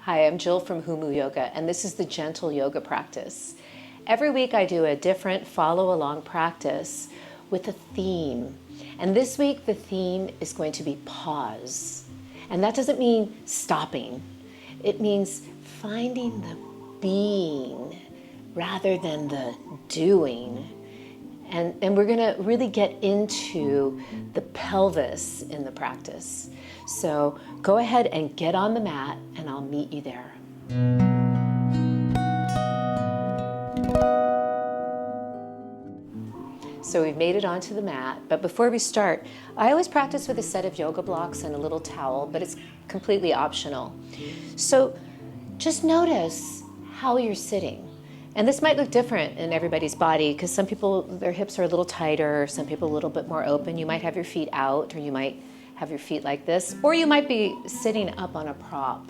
Hi, I'm Jill from Humu Yoga, and this is the gentle yoga practice. Every week I do a different follow-along practice with a theme. And this week the theme is going to be pause. And that doesn't mean stopping. It means finding the being rather than the doing. And we're gonna really get into the pelvis in the practice. So go ahead and get on the mat and I'll meet you there. So we've made it onto the mat, but before we start, I always practice with a set of yoga blocks and a little towel, but it's completely optional. So just notice how you're sitting. And this might look different in everybody's body because some people, their hips are a little tighter, some people a little bit more open. You might have your feet out, or you might have your feet like this, or you might be sitting up on a prop.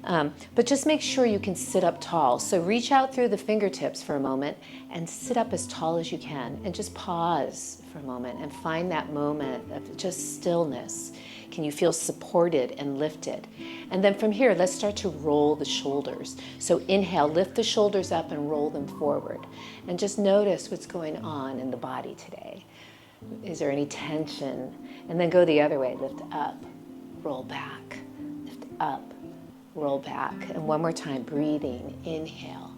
But just make sure you can sit up tall. So reach out through the fingertips for a moment and sit up as tall as you can, and just pause for a moment and find that moment of just stillness. Can you feel supported and lifted? And then from here, let's start to roll the shoulders. So inhale, lift the shoulders up and roll them forward. And just notice what's going on in the body today. Is there any tension? And then go the other way, lift up, roll back, lift up, roll back. And one more time, breathing, inhale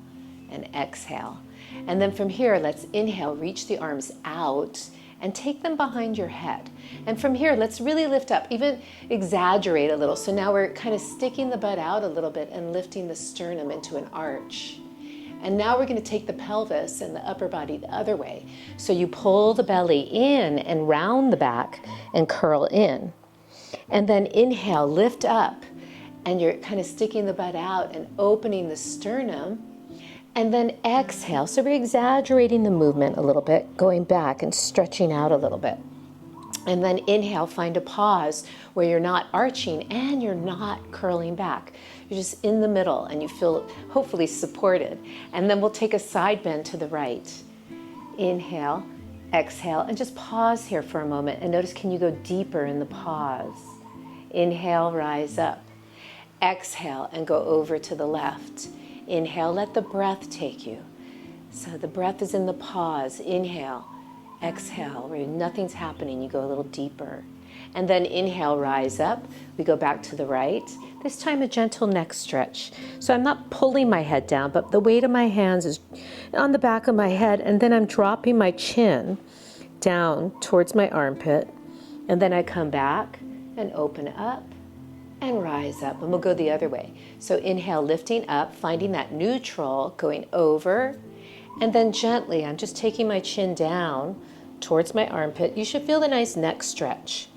and exhale. And then from here, let's inhale, reach the arms out and take them behind your head. And from here, let's really lift up, even exaggerate a little. So now we're kind of sticking the butt out a little bit and lifting the sternum into an arch. And now we're going to take the pelvis and the upper body the other way. So you pull the belly in and round the back and curl in. And then inhale, lift up, and you're kind of sticking the butt out and opening the sternum. And then exhale. So we're exaggerating the movement a little bit, going back and stretching out a little bit. And then inhale, find a pause where you're not arching and you're not curling back. You're just in the middle and you feel hopefully supported. And then we'll take a side bend to the right. Inhale, exhale, and just pause here for a moment. And notice, can you go deeper in the pause? Inhale, rise up. Exhale and go over to the left. Inhale, let the breath take you. So the breath is in the pause. Inhale, exhale, where nothing's happening, you go a little deeper. And then inhale, rise up. We go back to the right. This time a gentle neck stretch. So I'm not pulling my head down, but the weight of my hands is on the back of my head, and then I'm dropping my chin down towards my armpit. And then I come back and open up and rise up, and we'll go the other way. So inhale, lifting up, finding that neutral, going over, and then gently, I'm just taking my chin down towards my armpit. You should feel the nice neck stretch.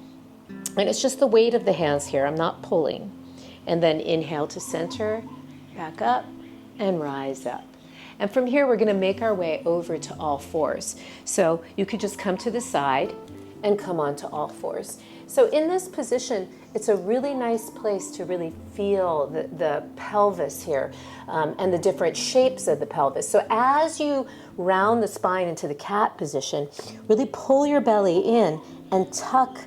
And it's just the weight of the hands here, I'm not pulling. And then inhale to center, back up, and rise up. And from here, we're gonna make our way over to all fours. So you could just come to the side and come onto all fours. So in this position, it's a really nice place to really feel the pelvis here and the different shapes of the pelvis. So as you round the spine into the cat position, really pull your belly in and tuck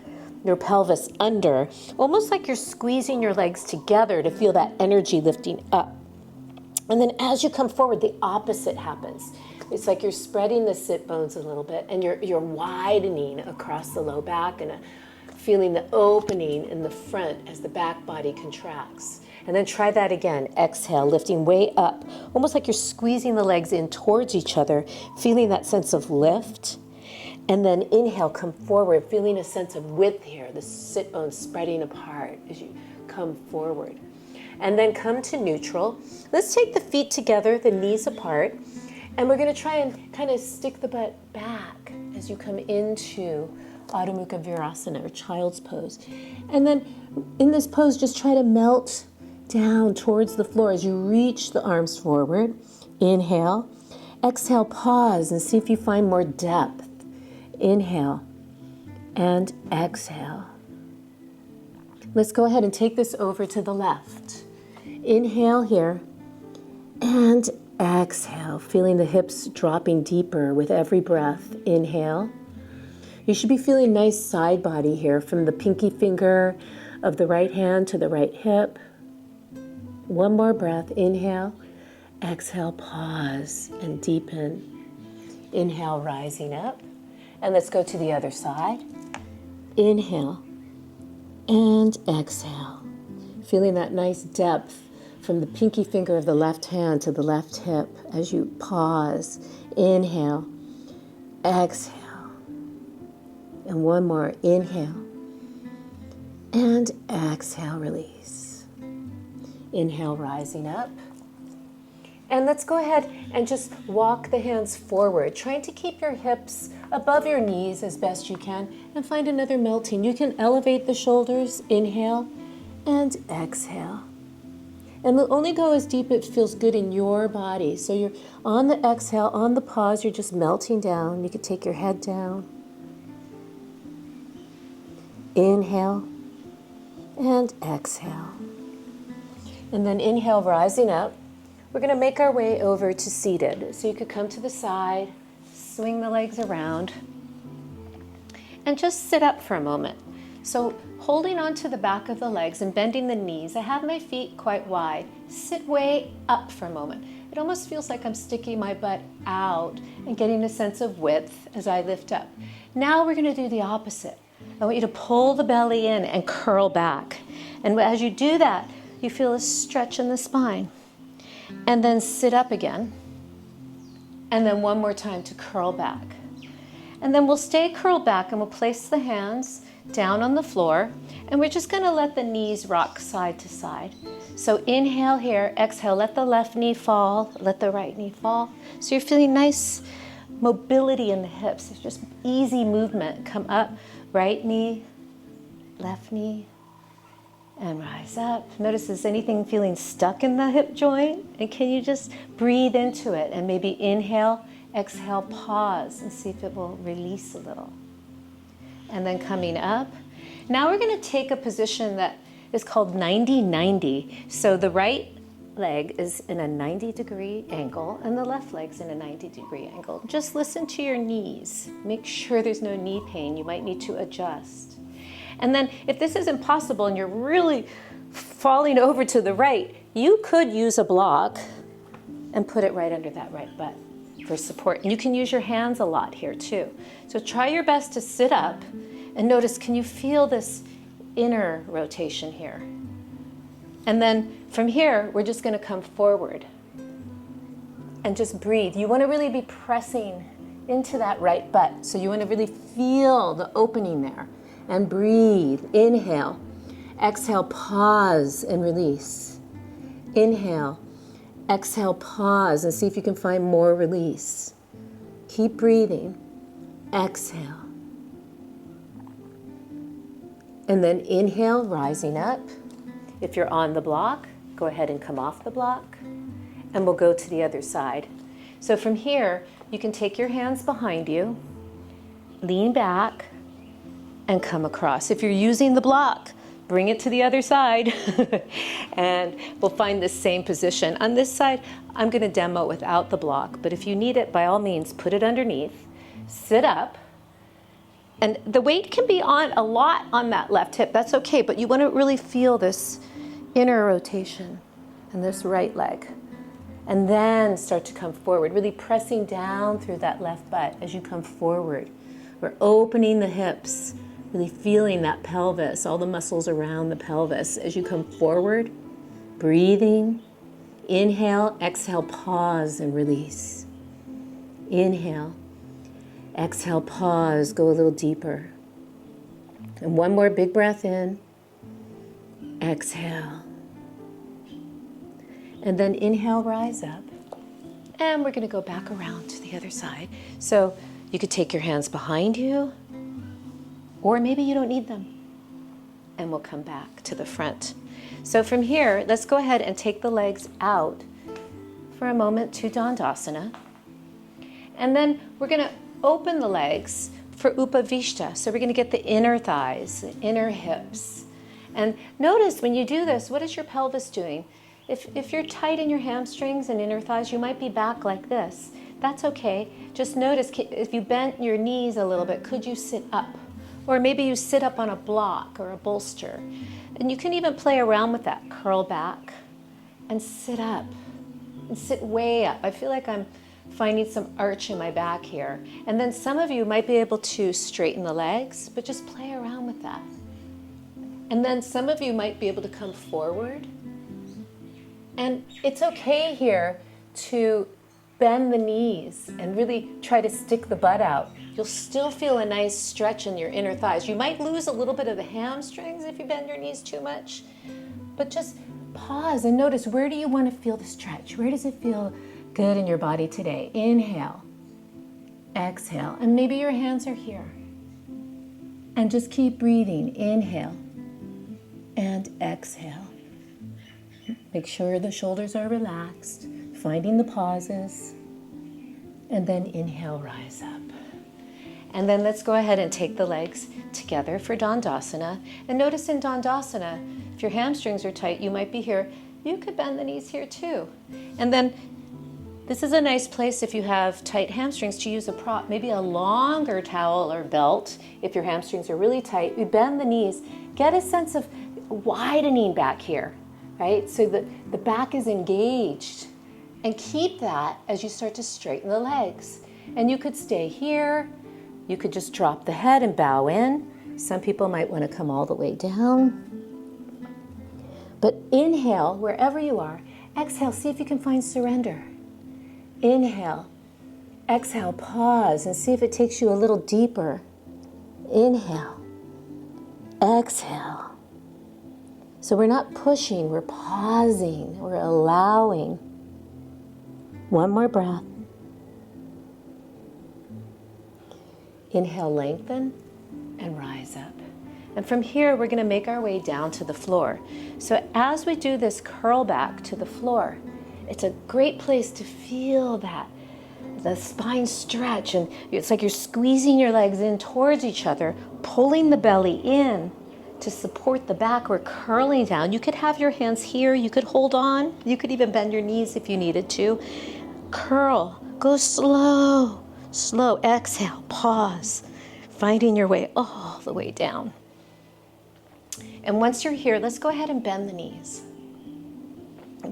your pelvis under, almost like you're squeezing your legs together to feel that energy lifting up. And then as you come forward, the opposite happens. It's like you're spreading the sit bones a little bit and you're widening across the low back and feeling the opening in the front as the back body contracts. And then try that again. Exhale, lifting way up, almost like you're squeezing the legs in towards each other, feeling that sense of lift. And then inhale, come forward, feeling a sense of width here, the sit bones spreading apart as you come forward. And then come to neutral. Let's take the feet together, the knees apart, and we're gonna try and kind of stick the butt back as you come into Adho Mukha Virasana, or child's pose. And then in this pose, just try to melt down towards the floor as you reach the arms forward. Inhale. Exhale, pause and see if you find more depth. Inhale and exhale. Let's go ahead and take this over to the left. Inhale here and exhale, feeling the hips dropping deeper with every breath. Inhale. You should be feeling nice side body here from the pinky finger of the right hand to the right hip. One more breath. Inhale, exhale, pause and deepen. Inhale, rising up. And let's go to the other side. Inhale and exhale. Feeling that nice depth from the pinky finger of the left hand to the left hip as you pause. Inhale, exhale. And one more. Inhale and exhale, release. Inhale, rising up. And let's go ahead and just walk the hands forward, trying to keep your hips above your knees as best you can, and find another melting. You can elevate the shoulders, inhale and exhale. And only go as deep as it feels good in your body. So you're on the exhale, on the pause, you're just melting down. You could take your head down. Inhale and exhale. And then inhale, rising up. We're going to make our way over to seated. So you could come to the side, swing the legs around, and just sit up for a moment. So holding onto the back of the legs and bending the knees, I have my feet quite wide. Sit way up for a moment. It almost feels like I'm sticking my butt out and getting a sense of width as I lift up. Now we're going to do the opposite. I want you to pull the belly in and curl back. And as you do that, you feel a stretch in the spine. And then sit up again. And then one more time to curl back. And then we'll stay curled back and we'll place the hands down on the floor. And we're just going to let the knees rock side to side. So inhale here, exhale, let the left knee fall, let the right knee fall. So you're feeling nice mobility in the hips. It's just easy movement. Come up, right knee, left knee, and rise up. Notice, is anything feeling stuck in the hip joint? And can you just breathe into it and maybe inhale, exhale, pause, and see if it will release a little. And then coming up. Now we're going to take a position that is called 90-90. So the right leg is in a 90-degree angle and the left leg's in a 90-degree angle. Just listen to your knees. Make sure there's no knee pain. You might need to adjust. And then if this is impossible and you're really falling over to the right, you could use a block and put it right under that right butt for support. And you can use your hands a lot here too. So try your best to sit up and notice, can you feel this inner rotation here? And then from here, we're just going to come forward and just breathe. You want to really be pressing into that right butt. So you want to really feel the opening there. And breathe. Inhale. Exhale, pause and release. Inhale. Exhale, pause and see if you can find more release. Keep breathing. Exhale. And then inhale, rising up. If you're on the block, go ahead and come off the block. And we'll go to the other side. So from here, you can take your hands behind you, lean back, and come across. If you're using the block, bring it to the other side and we'll find this same position. On this side, I'm going to demo without the block, but if you need it, by all means, put it underneath, sit up, and the weight can be on a lot on that left hip. That's okay, but you want to really feel this inner rotation in this right leg. And then start to come forward, really pressing down through that left butt as you come forward. We're opening the hips, really feeling that pelvis, all the muscles around the pelvis as you come forward. Breathing. Inhale, exhale, pause and release. Inhale, exhale, pause, go a little deeper. And one more big breath in. Exhale. And then inhale, rise up. And we're going to go back around to the other side. So you could take your hands behind you, or maybe you don't need them. And we'll come back to the front. So from here, let's go ahead and take the legs out for a moment to Dandasana. And then we're going to open the legs for Upavishta. So we're going to get the inner thighs, the inner hips. And notice when you do this, what is your pelvis doing? If you're tight in your hamstrings and inner thighs, you might be back like this. That's okay. Just notice if you bent your knees a little bit, could you sit up? Or maybe you sit up on a block or a bolster. And you can even play around with that. Curl back and sit up and sit way up. I feel like I'm finding some arch in my back here. And then some of you might be able to straighten the legs, but just play around with that. And then some of you might be able to come forward. And it's okay here to bend the knees and really try to stick the butt out. You'll still feel a nice stretch in your inner thighs. You might lose a little bit of the hamstrings if you bend your knees too much, but just pause and notice, where do you want to feel the stretch? Where does it feel good in your body today? Inhale, exhale, and maybe your hands are here. And just keep breathing. Inhale and exhale. Make sure the shoulders are relaxed, finding the pauses, and then inhale, rise up. And then let's go ahead and take the legs together for Dandasana. And notice in Dandasana, if your hamstrings are tight, you might be here. You could bend the knees here too. And then this is a nice place if you have tight hamstrings to use a prop, maybe a longer towel or belt. If your hamstrings are really tight, you bend the knees. Get a sense of widening back here, right? So the back is engaged. And keep that as you start to straighten the legs. And you could stay here. You could just drop the head and bow in. Some people might want to come all the way down. But inhale wherever you are. Exhale, see if you can find surrender. Inhale, exhale, pause and see if it takes you a little deeper. Inhale, exhale. So we're not pushing, we're pausing, we're allowing. One more breath. Inhale, lengthen, and rise up. And from here, we're going to make our way down to the floor. So as we do this curl back to the floor, it's a great place to feel that, the spine stretch. And it's like you're squeezing your legs in towards each other, pulling the belly in to support the back. We're curling down. You could have your hands here. You could hold on. You could even bend your knees if you needed to. Curl. Go slow. Slow. Exhale. Pause. Finding your way all the way down. And once you're here, let's go ahead and bend the knees.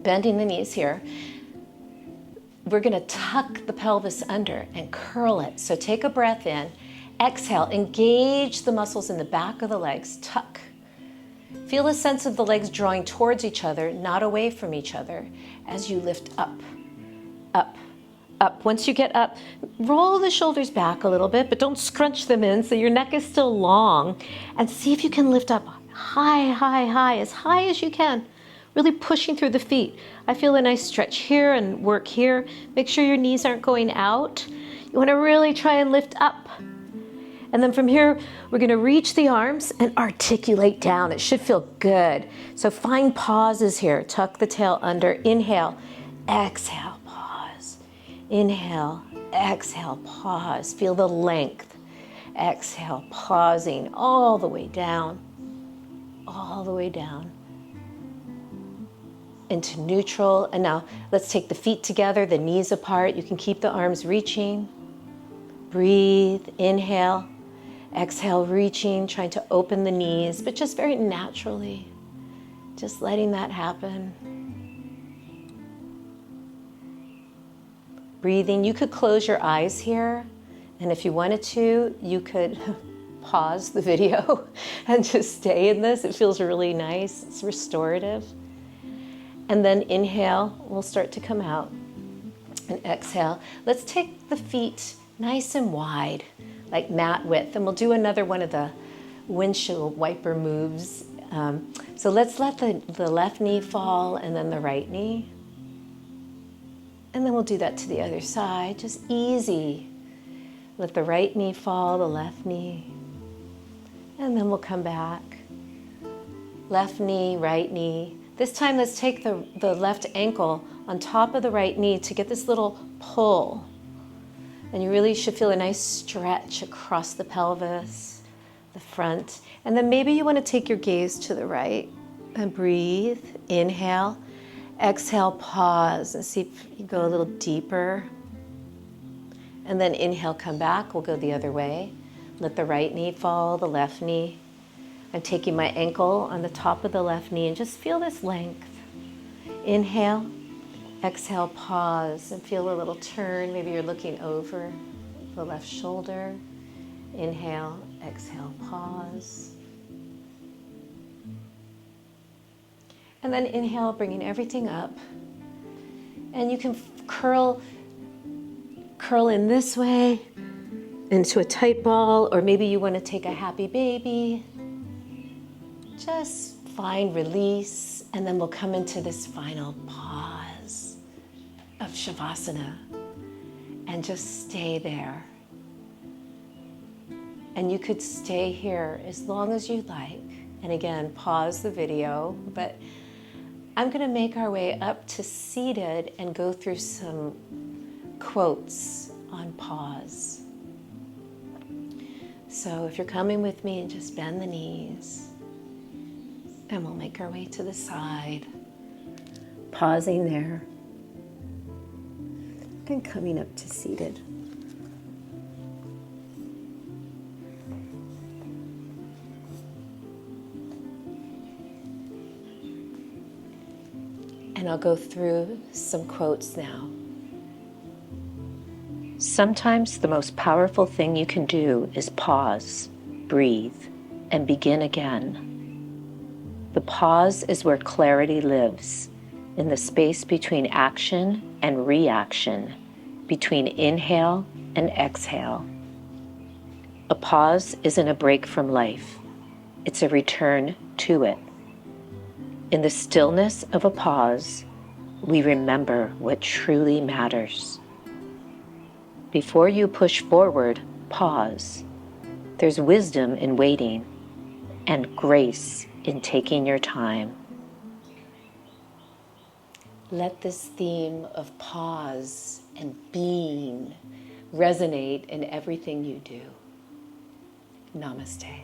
Bending the knees here. We're going to tuck the pelvis under and curl it. So take a breath in. Exhale. Engage the muscles in the back of the legs. Tuck. Feel a sense of the legs drawing towards each other, not away from each other, as you lift up, up, up. Once you get up, roll the shoulders back a little bit, but don't scrunch them in so your neck is still long. And see if you can lift up high, high, high, as high as you can. Really pushing through the feet. I feel a nice stretch here and work here. Make sure your knees aren't going out. You want to really try and lift up. And then from here, we're going to reach the arms and articulate down. It should feel good. So find pauses here. Tuck the tail under. Inhale, exhale, pause. Inhale, exhale, pause. Feel the length. Exhale, pausing all the way down. All the way down. Into neutral. And now let's take the feet together, the knees apart. You can keep the arms reaching. Breathe, inhale, exhale, reaching, trying to open the knees, but just very naturally, just letting that happen. Breathing, you could close your eyes here, and if you wanted to, you could pause the video and just stay in this. It feels really nice, it's restorative. And then inhale, we'll start to come out. And exhale. Let's take the feet nice and wide, like mat width. And we'll do another one of the windshield wiper moves. So let's let the left knee fall and then the right knee. And then we'll do that to the other side, just easy. Let the right knee fall, the left knee. And then we'll come back. Left knee, right knee. This time, let's take the left ankle on top of the right knee to get this little pull. And you really should feel a nice stretch across the pelvis, the front. And then maybe you want to take your gaze to the right and breathe. Inhale, exhale, pause, and see if you go a little deeper. And then inhale, come back. We'll go the other way. Let the right knee fall, the left knee. I'm taking my ankle on the top of the left knee and just feel this length. inhale, exhale, pause, and feel a little turn. Maybe you're looking over the left shoulder. Inhale, exhale, pause. And then inhale, bringing everything up. And you can curl in this way into a tight ball, or maybe you want to take a happy baby. Just find release, and then we'll come into this final pause of Savasana and just stay there. And you could stay here as long as you like. And again, pause the video, but I'm going to make our way up to seated and go through some quotes on pause. So if you're coming with me, just bend the knees, and we'll make our way to the side, pausing there, and coming up to seated. And I'll go through some quotes now. Sometimes the most powerful thing you can do is pause, breathe, and begin again. The pause is where clarity lives, in the space between action and reaction, between inhale and exhale. A pause isn't a break from life. It's a return to it. In the stillness of a pause, we remember what truly matters. Before you push forward, pause. There's wisdom in waiting and grace in taking your time. Let this theme of pause and being resonate in everything you do. Namaste.